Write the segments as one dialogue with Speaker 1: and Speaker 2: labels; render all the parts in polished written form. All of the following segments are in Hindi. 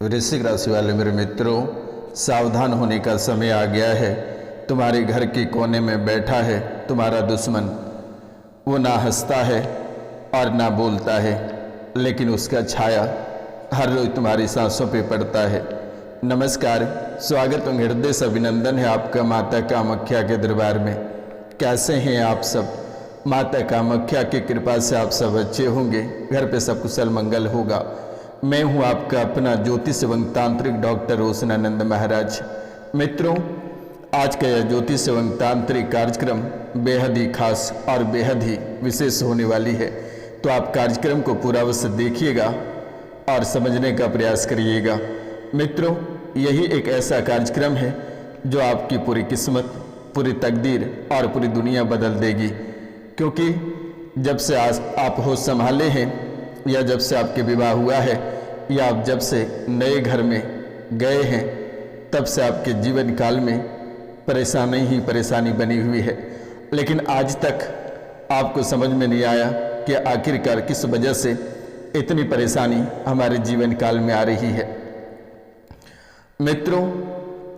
Speaker 1: वृश्चिक राशि वाले मेरे मित्रों, सावधान होने का समय आ गया है। तुम्हारे घर के कोने में बैठा है तुम्हारा दुश्मन। वो ना हंसता है और ना बोलता है, लेकिन उसका छाया हर रोज तुम्हारी सांसों पे पड़ता है। नमस्कार, स्वागत और हृदय से अभिनंदन है आपका माता कामाख्या के दरबार में। कैसे हैं आप सब? माता कामाख्या की कृपा से आप सब अच्छे होंगे, घर पे सब कुशल मंगल होगा। मैं हूं आपका अपना ज्योतिष एवं तांत्रिक डॉक्टर रोशनानंद महाराज। मित्रों, आज का यह ज्योतिष एवं तांत्रिक कार्यक्रम बेहद ही खास और बेहद ही विशेष होने वाली है, तो आप कार्यक्रम को पूरा अवश्य देखिएगा और समझने का प्रयास करिएगा। मित्रों, यही एक ऐसा कार्यक्रम है जो आपकी पूरी किस्मत, पूरी तकदीर और पूरी दुनिया बदल देगी। क्योंकि जब से आज आप होश संभाले हैं, या जब से आपके विवाह हुआ है, या आप जब से नए घर में गए हैं, तब से आपके जीवन काल में परेशानी ही परेशानी बनी हुई है। लेकिन आज तक आपको समझ में नहीं आया कि आखिरकार किस वजह से इतनी परेशानी हमारे जीवन काल में आ रही है। मित्रों,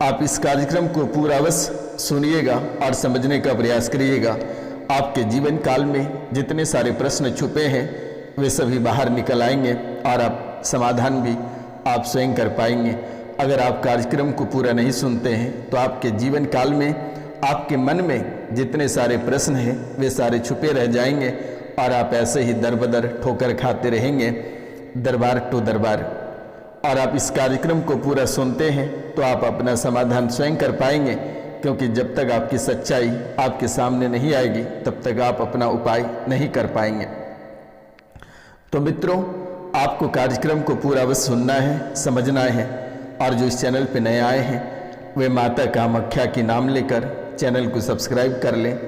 Speaker 1: आप इस कार्यक्रम को पूरा अवश्य सुनिएगा और समझने का प्रयास करिएगा। आपके जीवन काल में जितने सारे प्रश्न छुपे हैं वे सभी बाहर निकल आएंगे और आप समाधान भी आप स्वयं कर पाएंगे। अगर आप कार्यक्रम को पूरा नहीं सुनते हैं तो आपके जीवन काल में आपके मन में जितने सारे प्रश्न हैं वे सारे छुपे रह जाएंगे और आप ऐसे ही दर बदर ठोकर खाते रहेंगे, दरबार टू दरबार। और आप इस कार्यक्रम को पूरा सुनते हैं तो आप अपना समाधान स्वयं कर पाएंगे, क्योंकि जब तक आपकी सच्चाई आपके सामने नहीं आएगी तब तक आप अपना उपाय नहीं कर पाएंगे। तो मित्रों, आपको कार्यक्रम को पूरा अवश्य सुनना है, समझना है। और जो इस चैनल पे नए आए हैं वे माता कामाख्या की नाम लेकर चैनल को सब्सक्राइब कर लें,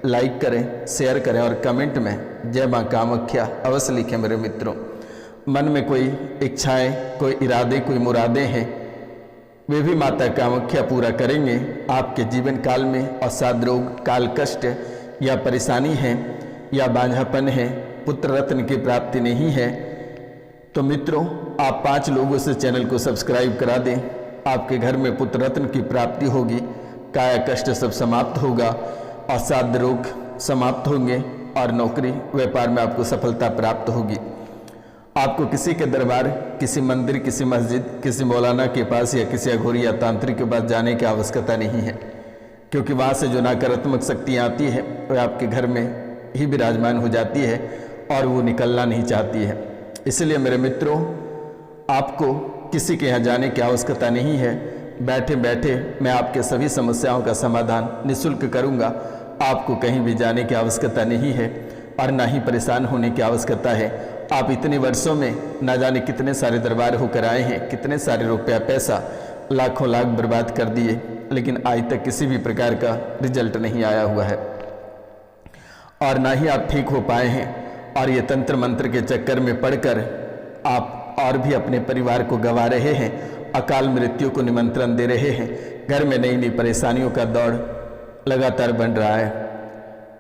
Speaker 1: लाइक करें, शेयर करें और कमेंट में जय माँ कामाख्या अवश्य लिखें। मेरे मित्रों, मन में कोई इच्छाएं, कोई इरादे, कोई मुरादें हैं, वे भी माता कामाख्या पूरा करेंगे। आपके जीवन काल में अवसाद रोग, काल कष्ट या परेशानी है, या बांझापन है, पुत्र रत्न की प्राप्ति नहीं है, तो मित्रों आप 5 लोगों से चैनल को सब्सक्राइब करा दें। आपके घर में पुत्र रत्न की प्राप्ति होगी, काया कष्ट सब समाप्त होगा, अवसाद रोग समाप्त होंगे और नौकरी व्यापार में आपको सफलता प्राप्त होगी। आपको किसी के दरबार, किसी मंदिर, किसी मस्जिद, किसी मौलाना के पास या किसी अघोरी या तांत्रिक के पास जाने की आवश्यकता नहीं है, क्योंकि वहाँ से जो नकारात्मक शक्तियाँ आती है वह आपके घर में ही विराजमान हो जाती है और वो निकलना नहीं चाहती है। इसलिए मेरे मित्रों, आपको किसी के यहाँ जाने की आवश्यकता नहीं है। बैठे बैठे मैं आपके सभी समस्याओं का समाधान निःशुल्क करूँगा। आपको कहीं भी जाने की आवश्यकता नहीं है और ना ही परेशान होने की आवश्यकता है। आप इतने वर्षों में ना जाने कितने सारे दरबार होकर आए हैं, कितने सारे रुपया पैसा लाखों लाख बर्बाद कर दिए, लेकिन आज तक किसी भी प्रकार का रिजल्ट नहीं आया हुआ है और ना ही आप ठीक हो पाए हैं। और ये तंत्र मंत्र के चक्कर में पड़कर आप और भी अपने परिवार को गंवा रहे हैं, अकाल मृत्यु को निमंत्रण दे रहे हैं। घर में नई नई परेशानियों का दौर लगातार बन रहा है।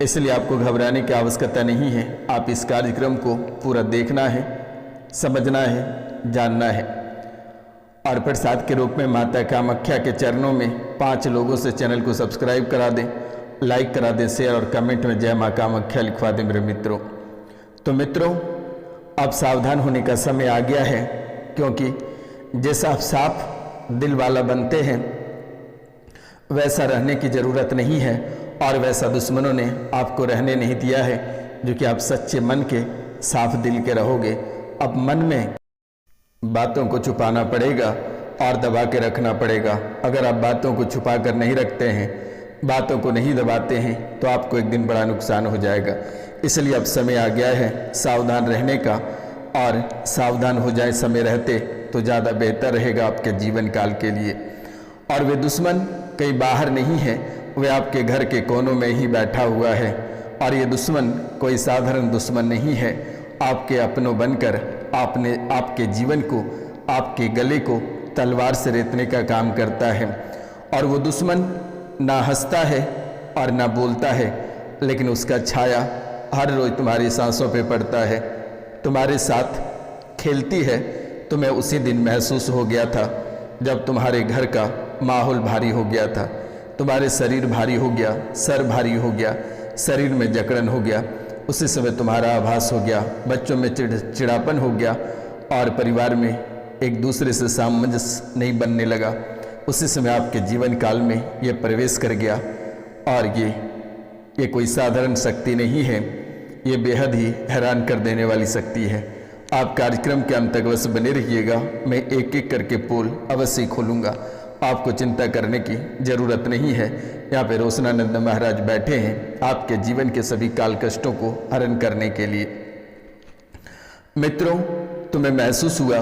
Speaker 1: इसलिए आपको घबराने की आवश्यकता नहीं है। आप इस कार्यक्रम को पूरा देखना है, समझना है, जानना है। और प्रसाद के रूप में माता कामाख्या के चरणों में 5 लोगों से चैनल को सब्सक्राइब करा दें, लाइक करा दें, शेयर और कमेंट में जय माँ कामाख्या लिखवा दें मेरे मित्रों। तो मित्रों, अब सावधान होने का समय आ गया है, क्योंकि जैसा आप साफ दिल वाला बनते हैं वैसा रहने की ज़रूरत नहीं है और वैसा दुश्मनों ने आपको रहने नहीं दिया है, जो कि आप सच्चे मन के, साफ दिल के रहोगे। अब मन में बातों को छुपाना पड़ेगा और दबा के रखना पड़ेगा। अगर आप बातों को छुपा कर नहीं रखते हैं, बातों को नहीं दबाते हैं, तो आपको एक दिन बड़ा नुकसान हो जाएगा। इसलिए अब समय आ गया है सावधान रहने का, और सावधान हो जाए समय रहते तो ज़्यादा बेहतर रहेगा आपके जीवन काल के लिए। और वे दुश्मन कहीं बाहर नहीं है, वे आपके घर के कोनों में ही बैठा हुआ है। और ये दुश्मन कोई साधारण दुश्मन नहीं है, आपके अपनों बनकर आपने आपके जीवन को, आपके गले को तलवार से रेतने का काम करता है। और वो दुश्मन ना हंसता है और ना बोलता है, लेकिन उसका छाया हर रोज तुम्हारी सांसों पे पड़ता है, तुम्हारे साथ खेलती है, तुम्हें उसी दिन महसूस हो गया था जब तुम्हारे घर का माहौल भारी हो गया था, तुम्हारे शरीर भारी हो गया, सर भारी हो गया, शरीर में जकड़न हो गया। उसी समय तुम्हारा आभास हो गया, बच्चों में चिड़चिड़ापन हो गया और परिवार में एक दूसरे से सामंजस्य नहीं बनने लगा। उसी समय आपके जीवन काल में ये प्रवेश कर गया और ये कोई साधारण शक्ति नहीं है, ये बेहद ही हैरान कर देने वाली शक्ति है। आप कार्यक्रम के अंत तक अवश्य बने रहिएगा, मैं एक एक करके पोल अवश्य खोलूँगा, आपको चिंता करने की ज़रूरत नहीं है। यहाँ पे रोशनानंद महाराज बैठे हैं आपके जीवन के सभी काल कष्टों को हरण करने के लिए। मित्रों, तुम्हें महसूस हुआ,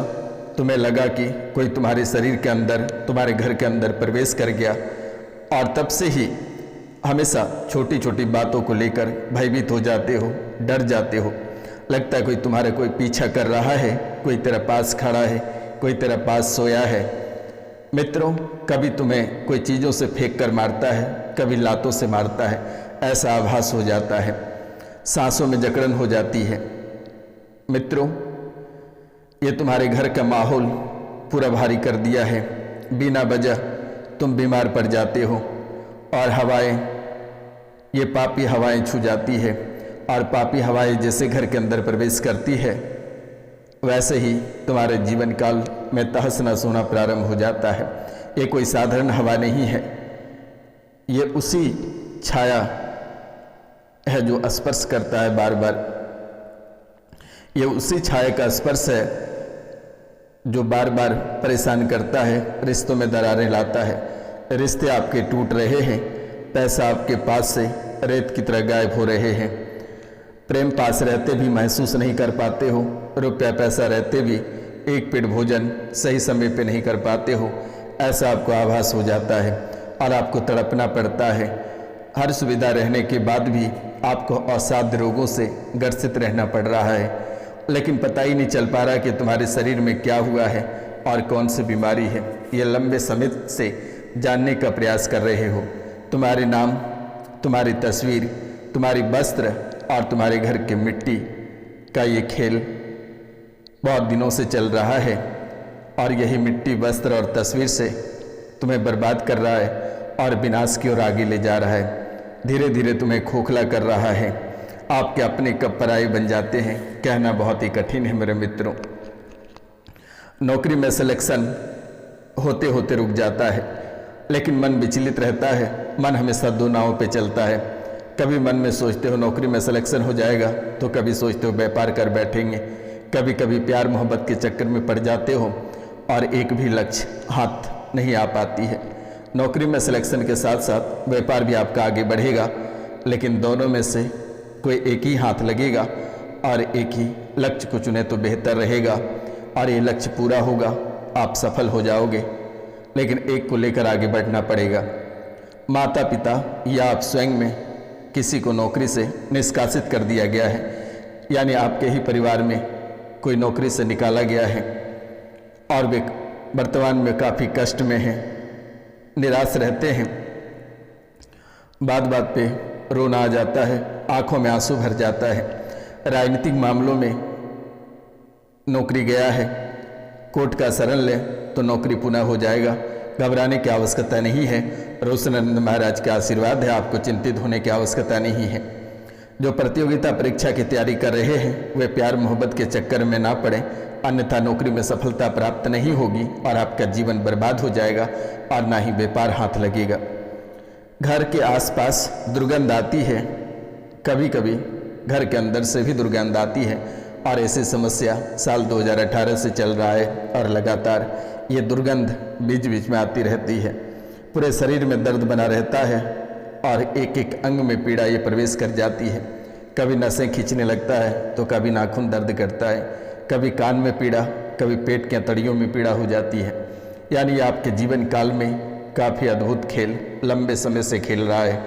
Speaker 1: तुम्हें लगा कि कोई तुम्हारे शरीर के अंदर, तुम्हारे घर के अंदर प्रवेश कर गया और तब से ही हमेशा छोटी छोटी बातों को लेकर भयभीत हो जाते हो, डर जाते हो। लगता है कोई पीछा कर रहा है, कोई तेरा पास खड़ा है, कोई तेरा पास सोया है। मित्रों, कभी तुम्हें कोई चीज़ों से फेंक कर मारता है, कभी लातों से मारता है, ऐसा आभास हो जाता है। सांसों में जकड़न हो जाती है। मित्रों, ये तुम्हारे घर का माहौल पूरा भारी कर दिया है। बिना वजह तुम बीमार पड़ जाते हो और हवाएं, ये पापी हवाएं छू जाती है और पापी हवाएं जैसे घर के अंदर प्रवेश करती है वैसे ही तुम्हारे जीवन काल में तहस नहस होना प्रारंभ हो जाता है। ये कोई साधारण हवा नहीं है, ये उसी छाया है जो स्पर्श करता है बार बार। ये उसी छाया का स्पर्श है जो बार बार परेशान करता है, रिश्तों में दरारें लाता है। रिश्ते आपके टूट रहे हैं, पैसा आपके पास से रेत की तरह गायब हो रहे हैं। प्रेम पास रहते भी महसूस नहीं कर पाते हो, रुपया पैसा रहते भी एक पेट भोजन सही समय पे नहीं कर पाते हो, ऐसा आपको आभास हो जाता है और आपको तड़पना पड़ता है। हर सुविधा रहने के बाद भी आपको असाध्य रोगों से ग्रसित रहना पड़ रहा है, लेकिन पता ही नहीं चल पा रहा कि तुम्हारे शरीर में क्या हुआ है और कौन सी बीमारी है। ये लंबे समय से जानने का प्रयास कर रहे हो। तुम्हारे नाम, तुम्हारी तस्वीर, तुम्हारी वस्त्र और तुम्हारे घर के मिट्टी का ये खेल बहुत दिनों से चल रहा है और यही मिट्टी, वस्त्र और तस्वीर से तुम्हें बर्बाद कर रहा है और विनाश की ओर आगे ले जा रहा है। धीरे धीरे तुम्हें खोखला कर रहा है। आपके अपने कब पराये बन जाते हैं, कहना बहुत ही कठिन है मेरे मित्रों। नौकरी में सिलेक्शन होते होते रुक जाता है, लेकिन मन विचलित रहता है। मन हमेशा दो नावों पे चलता है। कभी मन में सोचते हो नौकरी में सिलेक्शन हो जाएगा, तो कभी सोचते हो व्यापार कर बैठेंगे। कभी कभी प्यार मोहब्बत के चक्कर में पड़ जाते हो और एक भी लक्ष्य हाथ नहीं आ पाती है। नौकरी में सिलेक्शन के साथ साथ व्यापार भी आपका आगे बढ़ेगा, लेकिन दोनों में से कोई एक ही हाथ लगेगा और एक ही लक्ष्य को चुने तो बेहतर रहेगा और ये लक्ष्य पूरा होगा, आप सफल हो जाओगे, लेकिन एक को लेकर आगे बढ़ना पड़ेगा। माता पिता या आप स्वयं में किसी को नौकरी से निष्कासित कर दिया गया है, यानी आपके ही परिवार में कोई नौकरी से निकाला गया है और वे वर्तमान में काफ़ी कष्ट में हैं, निराश रहते हैं। बात बात पे रोना आ जाता है, आंखों में आंसू भर जाता है। राजनीतिक मामलों में नौकरी गया है, कोर्ट का शरण ले तो नौकरी पुनः हो जाएगा, घबराने की आवश्यकता नहीं है। रोशनानंद महाराज का आशीर्वाद है, आपको चिंतित होने की आवश्यकता नहीं है। जो प्रतियोगिता परीक्षा की तैयारी कर रहे हैं वे प्यार मोहब्बत के चक्कर में ना पड़े, अन्यथा नौकरी में सफलता प्राप्त नहीं होगी और आपका जीवन बर्बाद हो जाएगा और ना ही व्यापार हाथ लगेगा। घर के आसपास दुर्गंध आती है, कभी कभी घर के अंदर से भी दुर्गंध आती है और ऐसी समस्या साल 2018 से चल रहा है और लगातार ये दुर्गंध बीच बीच में आती रहती है। पूरे शरीर में दर्द बना रहता है और एक एक अंग में पीड़ा ये प्रवेश कर जाती है। कभी नसें खींचने लगता है तो कभी नाखून दर्द करता है, कभी कान में पीड़ा, कभी पेट के अंतड़ियों में पीड़ा हो जाती है। यानी आपके जीवन काल में काफ़ी अद्भुत खेल लंबे समय से खेल रहा है,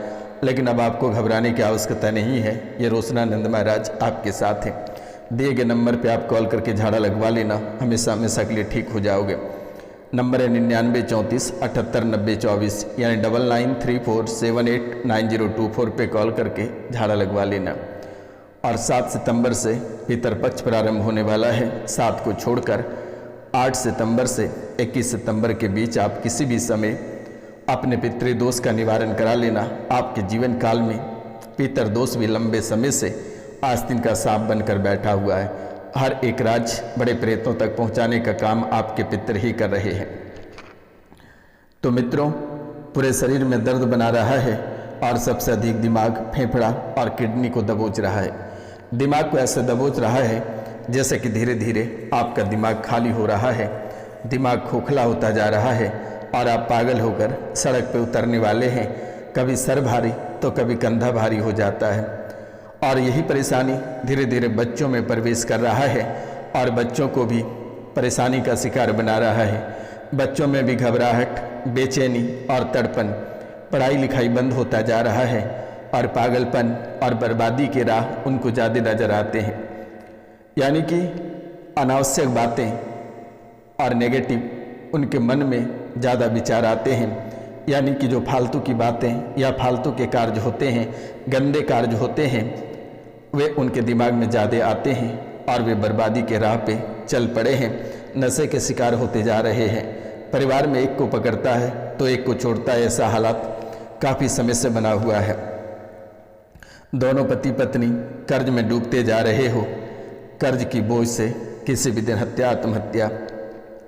Speaker 1: लेकिन अब आपको घबराने की आवश्यकता नहीं है। ये रोशनानंद महाराज आपके साथ हैं। दिए गए नंबर पे आप कॉल करके झाड़ा लगवा लेना, हमेशा हमेशा के लिए ठीक हो जाओगे। नंबर है 9934789024, यानी 9934789024 पे कॉल करके झाड़ा लगवा लेना। और 7 सितंबर से पितरपक्ष प्रारंभ होने वाला है। 7 को छोड़कर 8 सितंबर से 21 सितंबर के बीच आप किसी भी समय अपने पितृदोष का निवारण करा लेना। आपके जीवन काल में पितृदोष भी लंबे समय से आस्तीन का सांप बनकर बैठा हुआ है। हर एक राज बड़े प्रेतों तक पहुंचाने का काम आपके पितृ ही कर रहे हैं। तो मित्रों, पूरे शरीर में दर्द बना रहा है और सबसे अधिक दिमाग, फेफड़ा और किडनी को दबोच रहा है। दिमाग को ऐसे दबोच रहा है जैसे कि धीरे धीरे आपका दिमाग खाली हो रहा है, दिमाग खोखला होता जा रहा है और आप पागल होकर सड़क पे उतरने वाले हैं। कभी सर भारी तो कभी कंधा भारी हो जाता है और यही परेशानी धीरे धीरे बच्चों में प्रवेश कर रहा है और बच्चों को भी परेशानी का शिकार बना रहा है। बच्चों में भी घबराहट, बेचैनी और तड़पन, पढ़ाई लिखाई बंद होता जा रहा है और पागलपन और बर्बादी के राह उनको ज़्यादा नजर आते हैं। यानी कि अनावश्यक बातें और नेगेटिव उनके मन में ज़्यादा विचार आते हैं। यानी कि जो फालतू की बातें या फालतू के कार्य होते हैं, गंदे कार्य होते हैं, वे उनके दिमाग में ज़्यादा आते हैं और वे बर्बादी के राह पे चल पड़े हैं, नशे के शिकार होते जा रहे हैं। परिवार में एक को पकड़ता है तो एक को छोड़ता है, ऐसा हालात काफ़ी समय से बना हुआ है। दोनों पति पत्नी कर्ज में डूबते जा रहे हो। कर्ज की बोझ से किसी भी दिन आत्महत्या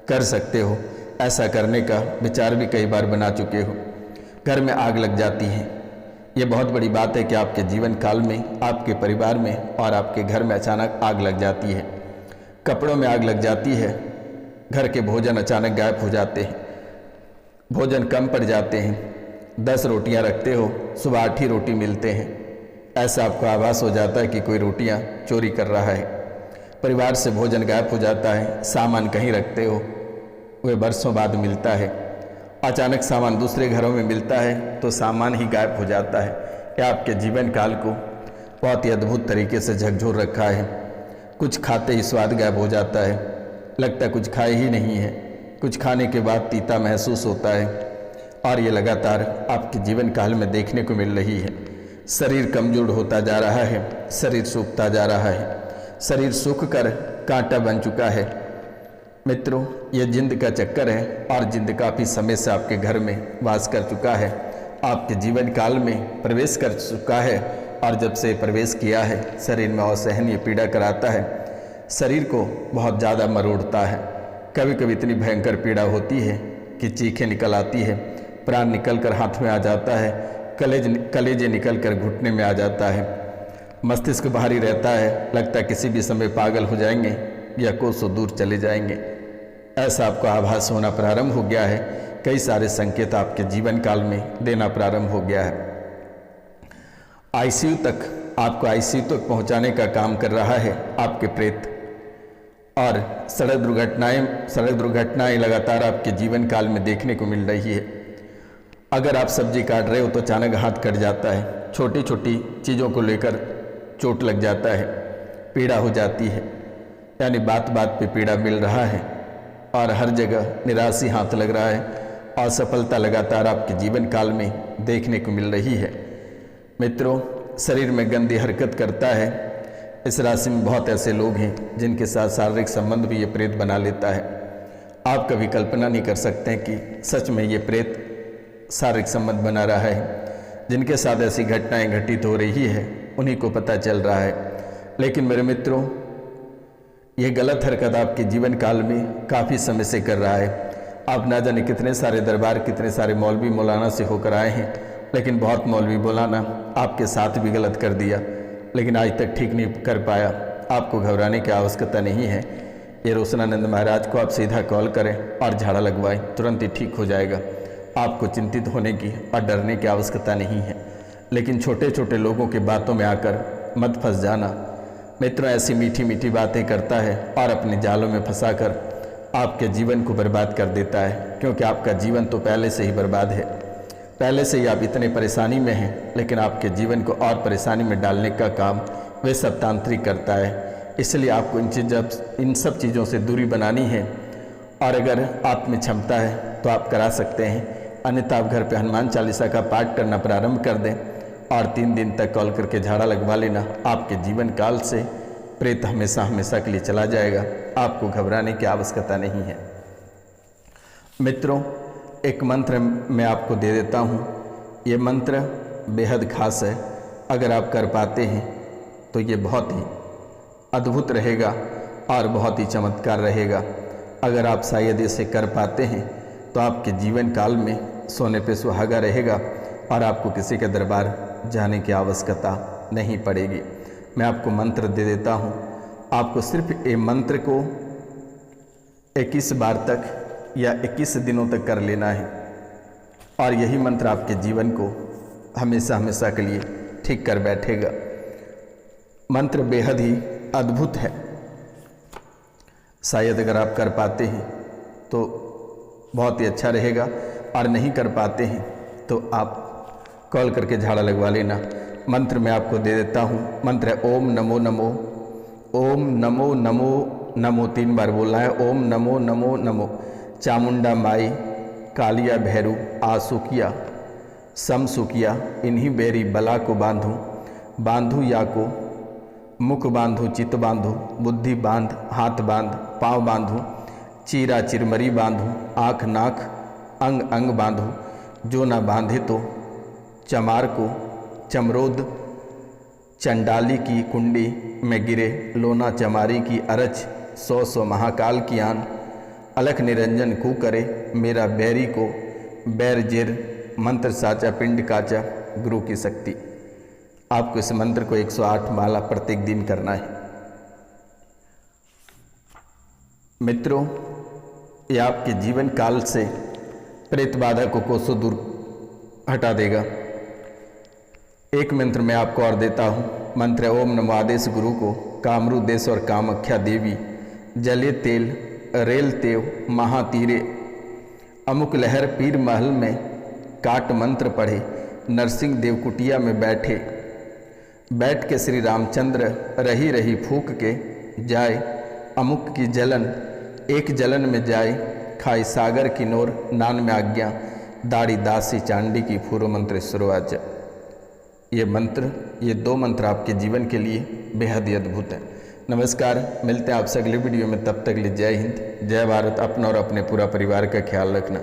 Speaker 1: कर सकते हो। ऐसा करने का विचार भी कई बार बना चुके हो। घर में आग लग जाती है। ये बहुत बड़ी बात है कि आपके जीवन काल में, आपके परिवार में और आपके घर में अचानक आग लग जाती है। कपड़ों में आग लग जाती है। घर के भोजन अचानक गायब हो जाते हैं। भोजन कम पड़ जाते हैं। 10 रोटियां रखते हो, सुबह 8 ही रोटी मिलते हैं। ऐसा आपको आभास हो जाता है कि कोई रोटियां चोरी कर रहा है। परिवार से भोजन गायब हो जाता है। सामान कहीं रखते हो, वह बरसों बाद मिलता है। अचानक सामान दूसरे घरों में मिलता है तो सामान ही गायब हो जाता है। यह आपके जीवन काल को बहुत ही अद्भुत तरीके से झकझोर रखा है। कुछ खाते ही स्वाद गायब हो जाता है, लगता कुछ खाए ही नहीं है। कुछ खाने के बाद तीता महसूस होता है और ये लगातार आपके जीवन काल में देखने को मिल रही है। शरीर कमजोर होता जा रहा है, शरीर सूखता जा रहा है, शरीर सूख कर कांटा बन चुका है। मित्रों, ये जिंद का चक्कर है और जिंद काफ़ी समय से आपके घर में वास कर चुका है, आपके जीवन काल में प्रवेश कर चुका है और जब से प्रवेश किया है शरीर में असहनीय पीड़ा कराता है। शरीर को बहुत ज़्यादा मरोड़ता है। कभी कभी इतनी भयंकर पीड़ा होती है कि चीखें निकल आती है, प्राण निकल कर हाथ में आ जाता है, कलेजे निकल कर घुटने में आ जाता है, मस्तिष्क भारी रहता है, लगता है किसी भी समय पागल हो जाएंगे या कोसों दूर चले जाएंगे। ऐसा आपको आभास होना प्रारंभ हो गया है। कई सारे संकेत आपके जीवन काल में देना प्रारंभ हो गया है। आईसीयू तक, आपको आईसीयू तक पहुंचाने का काम कर रहा है आपके प्रेत। और सड़क दुर्घटनाएं लगातार आपके जीवन काल में देखने को मिल रही है। अगर आप सब्जी काट रहे हो तो अचानक हाथ कट जाता है। छोटी छोटी चीज़ों को लेकर चोट लग जाता है, पीड़ा हो जाती है। यानी बात बात पे पीड़ा मिल रहा है और हर जगह निराशी हाथ लग रहा है। असफलता लगातार आपके जीवन काल में देखने को मिल रही है। मित्रों, शरीर में गंदी हरकत करता है। इस राशि में बहुत ऐसे लोग हैं जिनके साथ शारीरिक संबंध भी ये प्रेत बना लेता है। आप कभी कल्पना नहीं कर सकते कि सच में ये प्रेत शारीरिक संबंध बना रहा है। जिनके साथ ऐसी घटनाएं घटित हो रही है उन्हीं को पता चल रहा है। लेकिन मेरे मित्रों, ये गलत हरकत आपके जीवन काल में काफ़ी समय से कर रहा है। आप ना जाने कितने सारे दरबार, कितने सारे मौलवी मौलाना से होकर आए हैं, लेकिन बहुत मौलवी मौलाना आपके साथ भी गलत कर दिया, लेकिन आज तक ठीक नहीं कर पाया। आपको घबराने की आवश्यकता नहीं है। ये रोशनानंद महाराज को आप सीधा कॉल करें और झाड़ा लगवाएं, तुरंत ही ठीक हो जाएगा। आपको चिंतित होने की और डरने की आवश्यकता नहीं है। लेकिन छोटे छोटे लोगों की बातों में आकर मत फंस जाना। मित्रों, ऐसी मीठी मीठी बातें करता है और अपने जालों में फंसाकर आपके जीवन को बर्बाद कर देता है, क्योंकि आपका जीवन तो पहले से ही बर्बाद है। पहले से ही आप इतने परेशानी में हैं, लेकिन आपके जीवन को और परेशानी में डालने का काम वे सब तांत्रिक करता है। इसलिए आपको इन सब चीज़ों से दूरी बनानी है। और अगर आप में क्षमता है तो आप करा सकते हैं, अन्यथा आप घर पे हनुमान चालीसा का पाठ करना प्रारंभ कर दें और 3 दिन तक कॉल करके झाड़ा लगवा लेना। आपके जीवन काल से प्रेत हमेशा हमेशा के लिए चला जाएगा। आपको घबराने की आवश्यकता नहीं है। मित्रों, एक मंत्र मैं आपको दे देता हूँ। ये मंत्र बेहद खास है। अगर आप कर पाते हैं तो ये बहुत ही अद्भुत रहेगा और बहुत ही चमत्कार रहेगा। अगर आप शायद इसे कर पाते हैं तो आपके जीवन काल में सोने पे सुहागा रहेगा और आपको किसी के दरबार जाने की आवश्यकता नहीं पड़ेगी। मैं आपको मंत्र दे देता हूँ। आपको सिर्फ ये मंत्र को 21 बार तक या 21 दिनों तक कर लेना है और यही मंत्र आपके जीवन को हमेशा हमेशा के लिए ठीक कर बैठेगा। मंत्र बेहद ही अद्भुत है। शायद अगर आप कर पाते हैं तो बहुत ही अच्छा रहेगा और नहीं कर पाते हैं तो आप कॉल करके झाड़ा लगवा लेना। मंत्र मैं आपको दे देता हूँ। मंत्र है ओम नमो नमो, ओम नमो नमो नमो, 3 बार बोलना है। ओम नमो नमो नमो। चामुंडा माई कालिया भैरू आसुकिया सम सुकिया, इन्हीं बेरी बला को बांधू या को मुख बांधू, चित बांधू, बुद्धि बांध, हाथ बांध, पाँव बांधू, चीरा चिरमरी बांधू, आँख नाक अंग अंग बांधू, जो ना बांधे तो चमार को चमरोद चंडाली की कुंडी में गिरे, लोना चमारी की अरच 100 महाकाल की आन, अलख निरंजन कू करे मेरा बैरी को बैर जेर, मंत्र साचा पिंड काचा, गुरु की शक्ति। आपको इस मंत्र को 108 माला प्रत्येक दिन करना है। मित्रों, ये आपके जीवन काल से प्रेत बाधा को कोसों दूर हटा देगा। एक मंत्र मैं आपको और देता हूँ। मंत्र ओम नमो आदेश गुरु को कामरू देश और कामाख्या देवी, जले तेल रेल तेव महातीरे, अमुक लहर पीर महल में काट मंत्र पढ़े, नरसिंह देव कुटिया में बैठ के श्री रामचंद्र रही रही फूक के जाए, अमुक की जलन एक जलन में जाए, खाई सागर की नोर नान में आज्ञा, दाढ़ी दासी चांडी की फूरो मंत्र शुरुआत। ये 2 मंत्र आपके जीवन के लिए बेहद ही अद्भुत है। नमस्कार, मिलते हैं आपसे अगले वीडियो में। तब तक के लिए जय हिंद, जय भारत। अपना और अपने पूरा परिवार का ख्याल रखना।